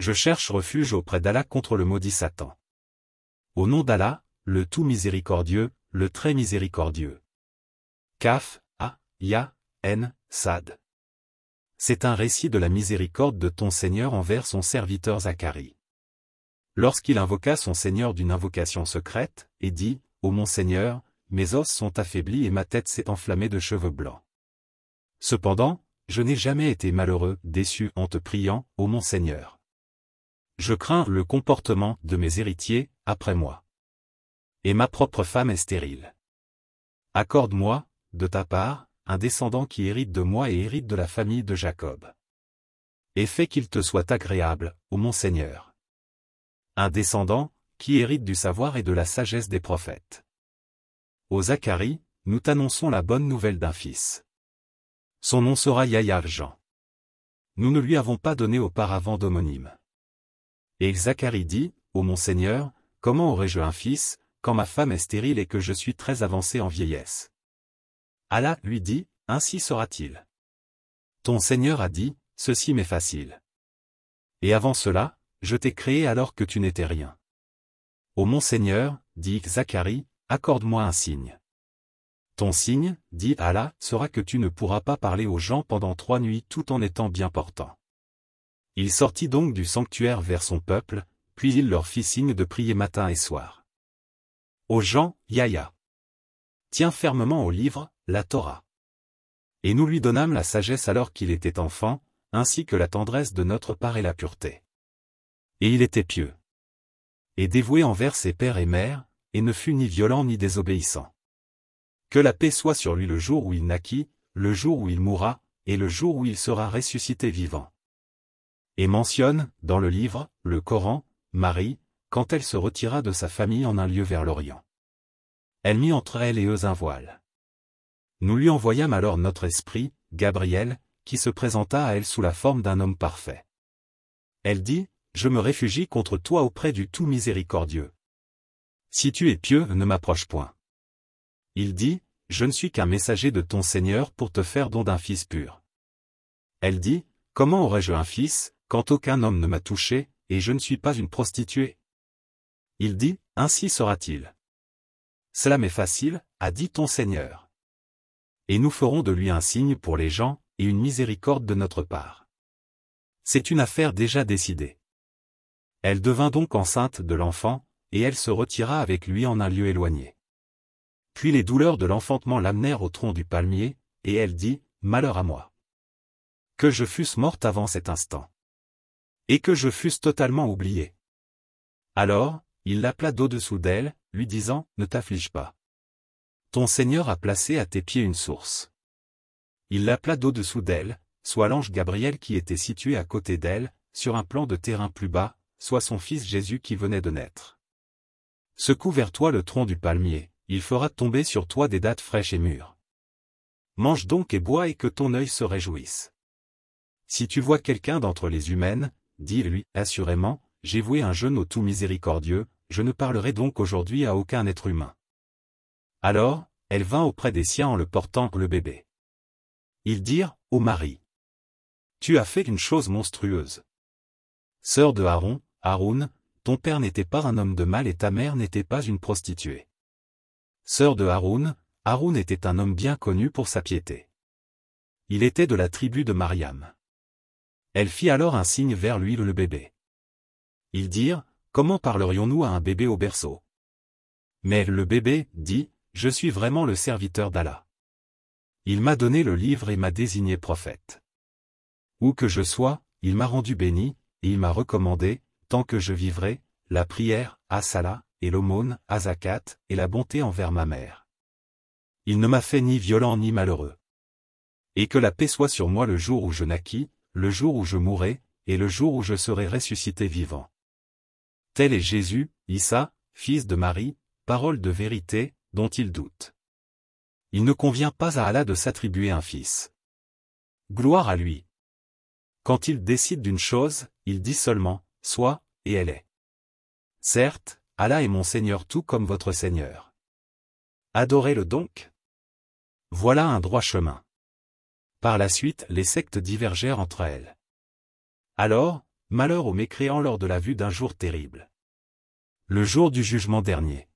Je cherche refuge auprès d'Allah contre le maudit Satan. Au nom d'Allah, le tout miséricordieux, le très miséricordieux. Kaf, A, Ya, N, Sad. C'est un récit de la miséricorde de ton Seigneur envers son serviteur Zacharie. Lorsqu'il invoqua son Seigneur d'une invocation secrète, et dit, « Ô mon Seigneur, mes os sont affaiblis et ma tête s'est enflammée de cheveux blancs. Cependant, je n'ai jamais été malheureux, déçu en te priant, ô mon Seigneur. Je crains le comportement de mes héritiers, après moi. Et ma propre femme est stérile. Accorde-moi, de ta part, un descendant qui hérite de moi et hérite de la famille de Jacob. Et fais qu'il te soit agréable, ô mon Seigneur. Un descendant, qui hérite du savoir et de la sagesse des prophètes. Ô Zacharie, nous t'annonçons la bonne nouvelle d'un fils. Son nom sera Yahya Jean. Nous ne lui avons pas donné auparavant d'homonyme. Et Zacharie dit, ô mon Seigneur, comment aurais-je un fils, quand ma femme est stérile et que je suis très avancé en vieillesse? Allah lui dit, ainsi sera-t-il. Ton Seigneur a dit, ceci m'est facile. Et avant cela, je t'ai créé alors que tu n'étais rien. Ô mon Seigneur, dit Zacharie, accorde-moi un signe. Ton signe, dit Allah, sera que tu ne pourras pas parler aux gens pendant 3 nuits tout en étant bien portant. Il sortit donc du sanctuaire vers son peuple, puis il leur fit signe de prier matin et soir. Aux gens, Yahya. Tiens fermement au livre, la Torah. Et nous lui donnâmes la sagesse alors qu'il était enfant, ainsi que la tendresse de notre part et la pureté. Et il était pieux. Et dévoué envers ses pères et mères, et ne fut ni violent ni désobéissant. Que la paix soit sur lui le jour où il naquit, le jour où il mourra, et le jour où il sera ressuscité vivant. Et mentionne, dans le livre, le Coran, Marie, quand elle se retira de sa famille en un lieu vers l'Orient. Elle mit entre elle et eux un voile. Nous lui envoyâmes alors notre esprit, Gabriel, qui se présenta à elle sous la forme d'un homme parfait. Elle dit, je me réfugie contre toi auprès du tout miséricordieux. Si tu es pieux, ne m'approche point. Il dit, je ne suis qu'un messager de ton Seigneur pour te faire don d'un fils pur. Elle dit, comment aurais-je un fils, quand aucun homme ne m'a touché, et je ne suis pas une prostituée? Il dit, ainsi sera-t-il. Cela m'est facile, a dit ton Seigneur. Et nous ferons de lui un signe pour les gens, et une miséricorde de notre part. C'est une affaire déjà décidée. Elle devint donc enceinte de l'enfant, et elle se retira avec lui en un lieu éloigné. Puis les douleurs de l'enfantement l'amenèrent au tronc du palmier, et elle dit, malheur à moi. Que je fusse morte avant cet instant. Et que je fusse totalement oubliée. Alors, il l'appela d'au-dessous d'elle, lui disant, ne t'afflige pas. Ton Seigneur a placé à tes pieds une source. Il l'appela d'au-dessous d'elle, soit l'ange Gabriel qui était situé à côté d'elle, sur un plan de terrain plus bas, soit son fils Jésus qui venait de naître. Secoue vers toi le tronc du palmier, il fera tomber sur toi des dattes fraîches et mûres. Mange donc et bois et que ton œil se réjouisse. Si tu vois quelqu'un d'entre les humaines, dis-lui, assurément, j'ai voué un jeûne au tout miséricordieux, je ne parlerai donc aujourd'hui à aucun être humain. Alors, elle vint auprès des siens en le portant le bébé. Ils dirent, ô Marie, tu as fait une chose monstrueuse. Sœur de Haroun, ton père n'était pas un homme de mal et ta mère n'était pas une prostituée. Sœur de Haroun était un homme bien connu pour sa piété. Il était de la tribu de Mariam. Elle fit alors un signe vers lui le bébé. Ils dirent, comment parlerions-nous à un bébé au berceau? Mais le bébé, dit, je suis vraiment le serviteur d'Allah. Il m'a donné le livre et m'a désigné prophète. Où que je sois, il m'a rendu béni, et il m'a recommandé, tant que je vivrai, la prière, à Salah, et l'aumône, à Zakat, et la bonté envers ma mère. Il ne m'a fait ni violent ni malheureux. Et que la paix soit sur moi le jour où je naquis, le jour où je mourrai, et le jour où je serai ressuscité vivant. Tel est Jésus, Issa, fils de Marie, parole de vérité, dont il doute. Il ne convient pas à Allah de s'attribuer un fils. Gloire à lui. Quand il décide d'une chose, il dit seulement, soit, et elle est. Certes, Allah est mon Seigneur tout comme votre Seigneur. Adorez-le donc. Voilà un droit chemin. Par la suite, les sectes divergèrent entre elles. Alors, malheur aux mécréants lors de la vue d'un jour terrible. Le jour du jugement dernier.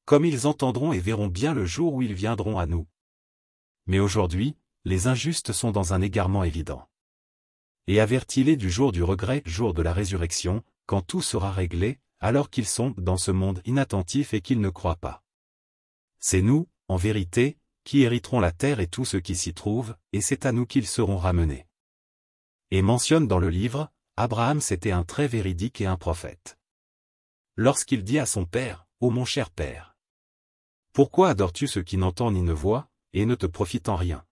Comme ils entendront et verront bien le jour où ils viendront à nous. Mais aujourd'hui, les injustes sont dans un égarement évident. Et avertis-les du jour du regret, jour de la résurrection, quand tout sera réglé, alors qu'ils sont dans ce monde inattentif et qu'ils ne croient pas. C'est nous, en vérité, qui hériterons la terre et tout ce qui s'y trouve, et c'est à nous qu'ils seront ramenés. Et mentionne dans le livre, Abraham c'était un très véridique et un prophète. Lorsqu'il dit à son père, « Ô mon cher père, pourquoi adores-tu ce qui n'entend ni ne voit, et ne te profite en rien?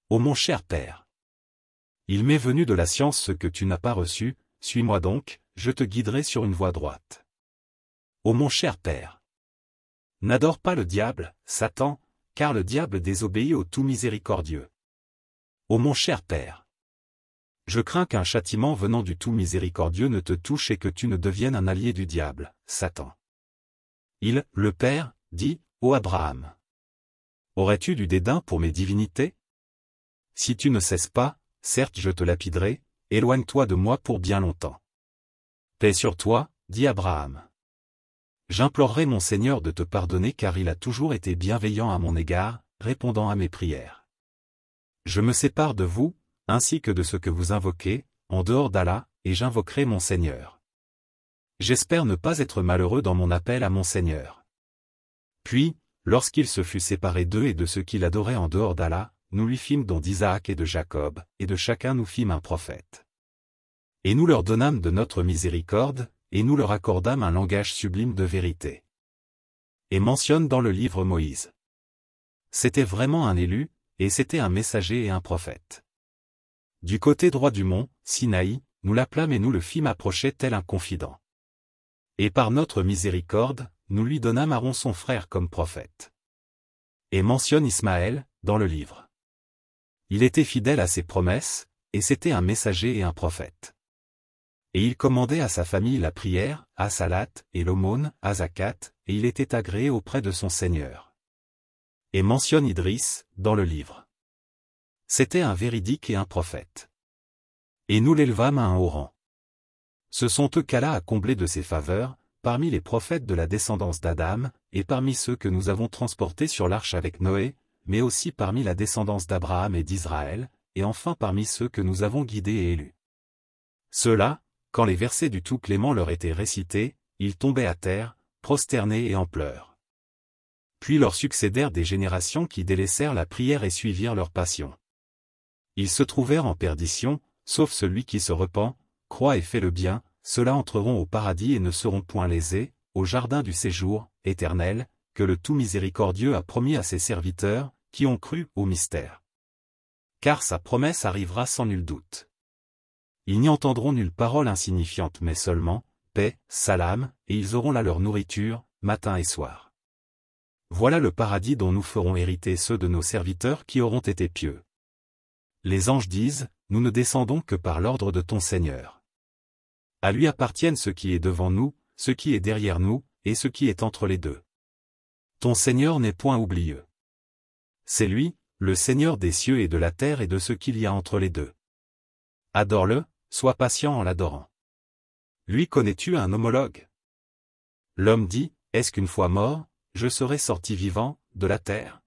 Ô mon cher père, il m'est venu de la science ce que tu n'as pas reçu, suis-moi donc, je te guiderai sur une voie droite. Ô mon cher père, n'adore pas le diable, Satan, car le diable désobéit au tout miséricordieux. Ô mon cher père, je crains qu'un châtiment venant du tout miséricordieux ne te touche et que tu ne deviennes un allié du diable, Satan. Il, le Père, dit, ô Abraham, aurais-tu du dédain pour mes divinités? Si tu ne cesses pas, certes je te lapiderai, éloigne-toi de moi pour bien longtemps. Paix sur toi, dit Abraham. J'implorerai mon Seigneur de te pardonner car il a toujours été bienveillant à mon égard, répondant à mes prières. Je me sépare de vous, ainsi que de ce que vous invoquez, en dehors d'Allah, et j'invoquerai mon Seigneur. J'espère ne pas être malheureux dans mon appel à mon Seigneur. Puis, lorsqu'il se fut séparé d'eux et de ceux qu'il adorait en dehors d'Allah, nous lui fîmes don d'Isaac et de Jacob, et de chacun nous fîmes un prophète. Et nous leur donnâmes de notre miséricorde, et nous leur accordâmes un langage sublime de vérité. Et mentionne dans le livre Moïse. C'était vraiment un élu, et c'était un messager et un prophète. Du côté droit du mont, Sinaï, nous l'appelâmes et nous le fîmes approcher tel un confident. Et par notre miséricorde, nous lui donnâmes Aaron son frère comme prophète. Et mentionne Ismaël, dans le livre. Il était fidèle à ses promesses, et c'était un messager et un prophète. Et il commandait à sa famille la prière, à Salat, et l'aumône, à Zakat, et il était agréé auprès de son Seigneur. Et mentionne Idriss, dans le livre. C'était un véridique et un prophète. Et nous l'élevâmes à un haut rang. Ce sont eux qu'Allah a comblés de ses faveurs, parmi les prophètes de la descendance d'Adam, et parmi ceux que nous avons transportés sur l'arche avec Noé, mais aussi parmi la descendance d'Abraham et d'Israël, et enfin parmi ceux que nous avons guidés et élus. Ceux-là, quand les versets du tout clément leur étaient récités, ils tombaient à terre, prosternés et en pleurs. Puis leur succédèrent des générations qui délaissèrent la prière et suivirent leur passion. Ils se trouvèrent en perdition, sauf celui qui se repent, croit et fait le bien, ceux-là entreront au paradis et ne seront point lésés, au jardin du séjour, éternel, que le tout miséricordieux a promis à ses serviteurs, qui ont cru au mystère. Car sa promesse arrivera sans nul doute. Ils n'y entendront nulle parole insignifiante mais seulement, paix, salam, et ils auront là leur nourriture, matin et soir. Voilà le paradis dont nous ferons hériter ceux de nos serviteurs qui auront été pieux. Les anges disent, nous ne descendons que par l'ordre de ton Seigneur. À lui appartiennent ce qui est devant nous, ce qui est derrière nous, et ce qui est entre les deux. Ton Seigneur n'est point oublieux. C'est lui, le Seigneur des cieux et de la terre et de ce qu'il y a entre les deux. Adore-le, sois patient en l'adorant. Lui connais-tu un homologue? L'homme dit, est-ce qu'une fois mort, je serai sorti vivant, de la terre?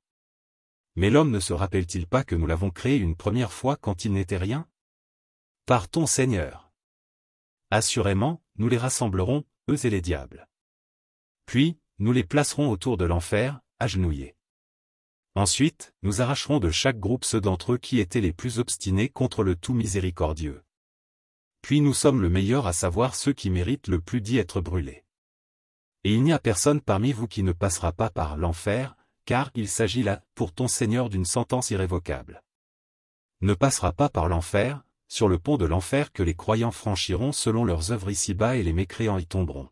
Mais l'homme ne se rappelle-t-il pas que nous l'avons créé une première fois quand il n'était rien? Par ton Seigneur. Assurément, nous les rassemblerons, eux et les diables. Puis, nous les placerons autour de l'enfer, agenouillés. Ensuite, nous arracherons de chaque groupe ceux d'entre eux qui étaient les plus obstinés contre le tout miséricordieux. Puis nous sommes le meilleur à savoir ceux qui méritent le plus d'y être brûlés. Et il n'y a personne parmi vous qui ne passera pas par l'enfer, car il s'agit là, pour ton Seigneur d'une sentence irrévocable. Ne passera pas par l'enfer, sur le pont de l'enfer que les croyants franchiront selon leurs œuvres ici-bas et les mécréants y tomberont.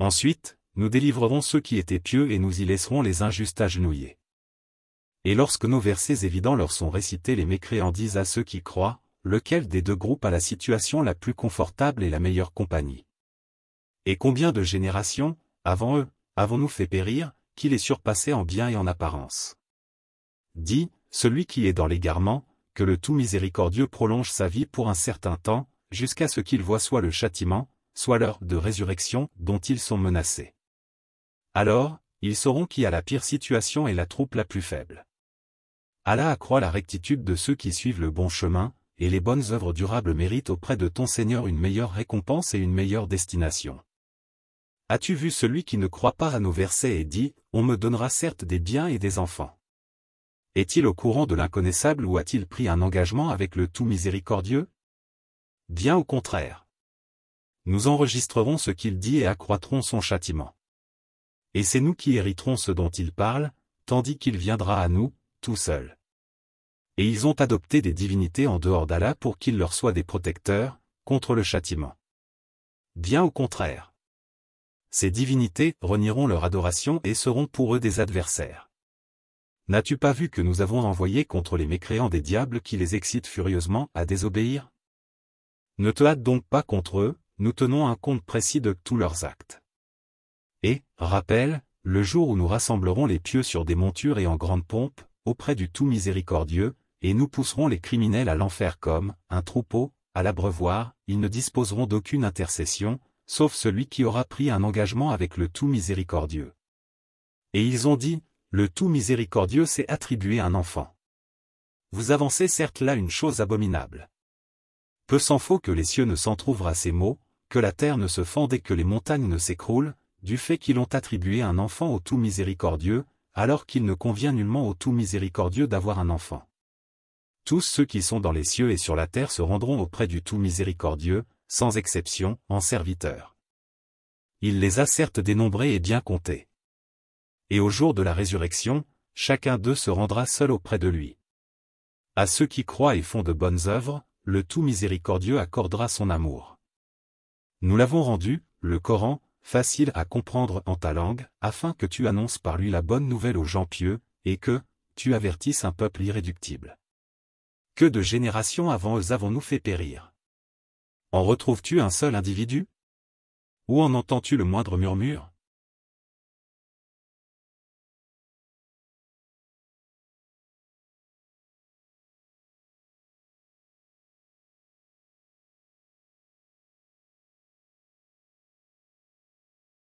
Ensuite, nous délivrerons ceux qui étaient pieux et nous y laisserons les injustes agenouillés. Et lorsque nos versets évidents leur sont récités, les mécréants disent à ceux qui croient, lequel des deux groupes a la situation la plus confortable et la meilleure compagnie? Et combien de générations, avant eux, avons-nous fait périr, qui les surpassaient en bien et en apparence? Dit, celui qui est dans l'égarement, que le tout miséricordieux prolonge sa vie pour un certain temps, jusqu'à ce qu'ils voient soit le châtiment, soit l'heure de résurrection dont ils sont menacés. Alors, ils sauront qui a la pire situation et la troupe la plus faible. Allah accroît la rectitude de ceux qui suivent le bon chemin, et les bonnes œuvres durables méritent auprès de ton Seigneur une meilleure récompense et une meilleure destination. As-tu vu celui qui ne croit pas à nos versets et dit, on me donnera certes des biens et des enfants? Est-il au courant de l'inconnaissable ou a-t-il pris un engagement avec le tout miséricordieux? Bien au contraire. Nous enregistrerons ce qu'il dit et accroîtrons son châtiment. Et c'est nous qui hériterons ce dont il parle, tandis qu'il viendra à nous, tout seul. Et ils ont adopté des divinités en dehors d'Allah pour qu'ils leur soient des protecteurs, contre le châtiment. Bien au contraire. Ces divinités renieront leur adoration et seront pour eux des adversaires. N'as-tu pas vu que nous avons envoyé contre les mécréants des diables qui les excitent furieusement à désobéir? Ne te hâte donc pas contre eux, nous tenons un compte précis de tous leurs actes. Et, rappelle, le jour où nous rassemblerons les pieux sur des montures et en grande pompe, auprès du tout miséricordieux, et nous pousserons les criminels à l'enfer comme, un troupeau, à l'abreuvoir, ils ne disposeront d'aucune intercession, sauf celui qui aura pris un engagement avec le tout miséricordieux. Et ils ont dit, le tout miséricordieux s'est attribué un enfant. Vous avancez certes là une chose abominable. Peu s'en faut que les cieux ne s'entr'ouvrent à ces mots, que la terre ne se fende et que les montagnes ne s'écroulent, du fait qu'ils ont attribué un enfant au tout miséricordieux, alors qu'il ne convient nullement au tout miséricordieux d'avoir un enfant. Tous ceux qui sont dans les cieux et sur la terre se rendront auprès du tout miséricordieux, sans exception, en serviteurs. Il les a certes dénombrés et bien comptés. Et au jour de la résurrection, chacun d'eux se rendra seul auprès de lui. À ceux qui croient et font de bonnes œuvres, le tout miséricordieux accordera son amour. Nous l'avons rendu, le Coran, facile à comprendre en ta langue, afin que tu annonces par lui la bonne nouvelle aux gens pieux, et que, tu avertisses un peuple irréductible. Que de générations avant eux avons-nous fait périr? En retrouves-tu un seul individu? Ou en entends-tu le moindre murmure?